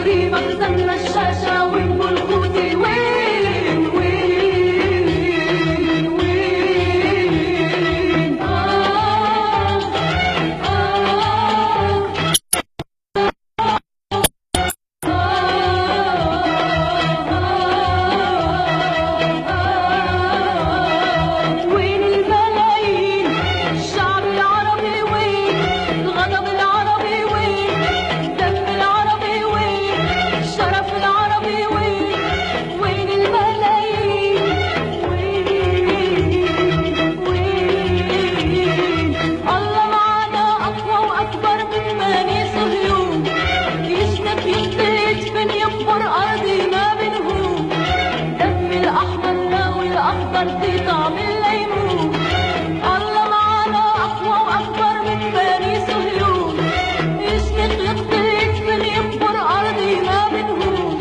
صدري مخزن رشاشة ونقول خوتي وين وين وين وين الملايين الشعب العربي وين الغضب العربي وين الدم العربي وين الشرف العربي وين وين الملايين وين وين الله معانا أقوى وأكبر من بني صهيون يشنك يدفن يكبر أرضنا بنهون دم الأحمر والأخضر في طعم الليمون الله معانا أقوى وأكبر من بني صهيون يشنك يدفن يكبر أرضنا بنهون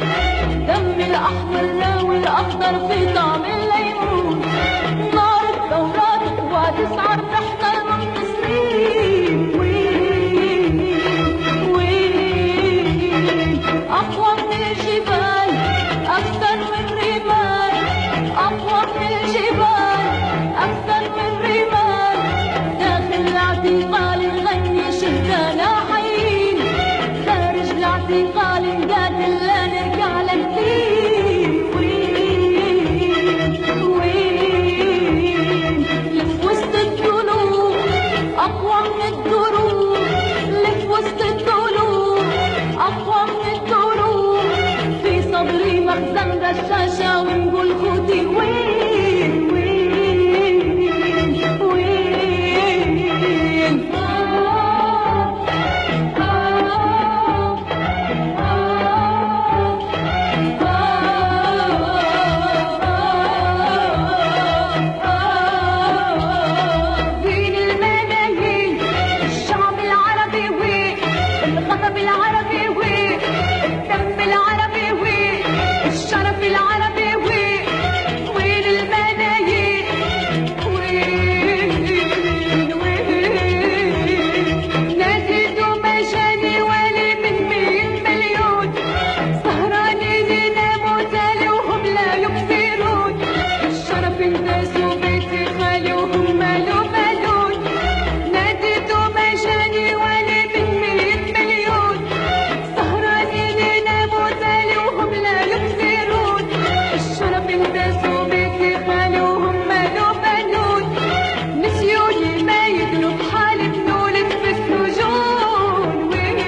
دم الأحمر والأخضر في طعم الليمون نار الثورات وتسعر تحت المنتصرين وين وين أقوى من الجبال أكثر من رمال أقوى من الجبال أكثر من رمال داخل الاعتقال نغني شهدانا حيين خارج الاعتقال نقاتل لا نرجع للدين وين وين لف وسط الذنوب أقوى من الدروب لف وسط الذنوب أقوى من الدروب في صدري مخزن رشاشة ونقول خوتي وين وين وين وين الملايين الشعب العربي وين الغضب العربي وين الدم العربي وين الشرف العربي وين وين الملايين وين وين نزيدوا مجاني ولي من 100 مليون سهرانين يناموا تالي وهم لا يكفرون الشرف الناس وبيتي خالي وهم مالو مالون ناديتوا مجاني ولي من 100 مليون سهرانين يناموا تالي وهم لا يكفرون الشرف الناس وبيتي خالي وهم مالو مالون نسيوني ما يدروا بحالي بنولد في السجون وين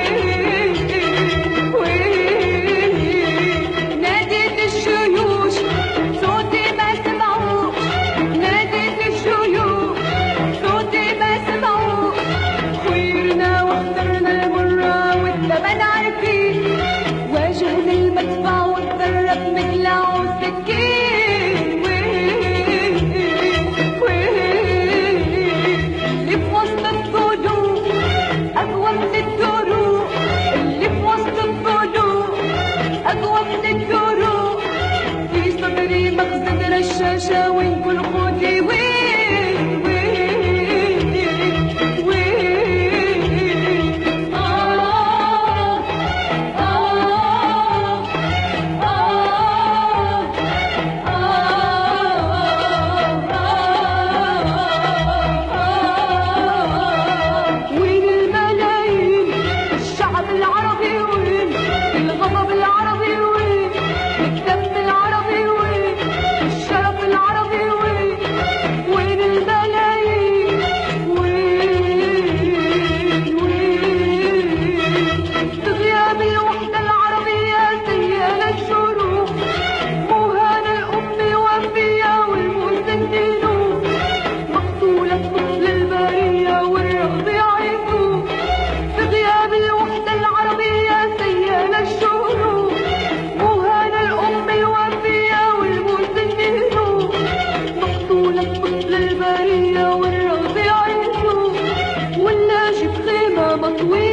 وين ناديت الجيوش صوتي ما سمعوش ناديت الجيوش صوتي ما سمعوش خيرنا واخترنا المرة والثمن عارفين واجهنا المدفع والضرب مقلع وسكين وين وين اللي في وسط الضلوع أقوى من الدروع اللي في وسط الضلوع أقوى من الدروع في صدري مخزن رشاشة ونقول خوتي وين وين وين وين الملايين الشعب العربي وين الغضب العربي وين الدم العربي وين الشرف العربي وين وين الملايين وين وين في غياب الوحدة العربية سيالة الشروق مهان الأم وفية والمسنين مقتولة مثل البرية والرفض يعيشوا في غياب الوحدة العربية سيالة الشروق مهان الأم الوفية والمسنين مقتولة مثل البرية والرفض يعيشوا واللاجئ في خيمة مطوية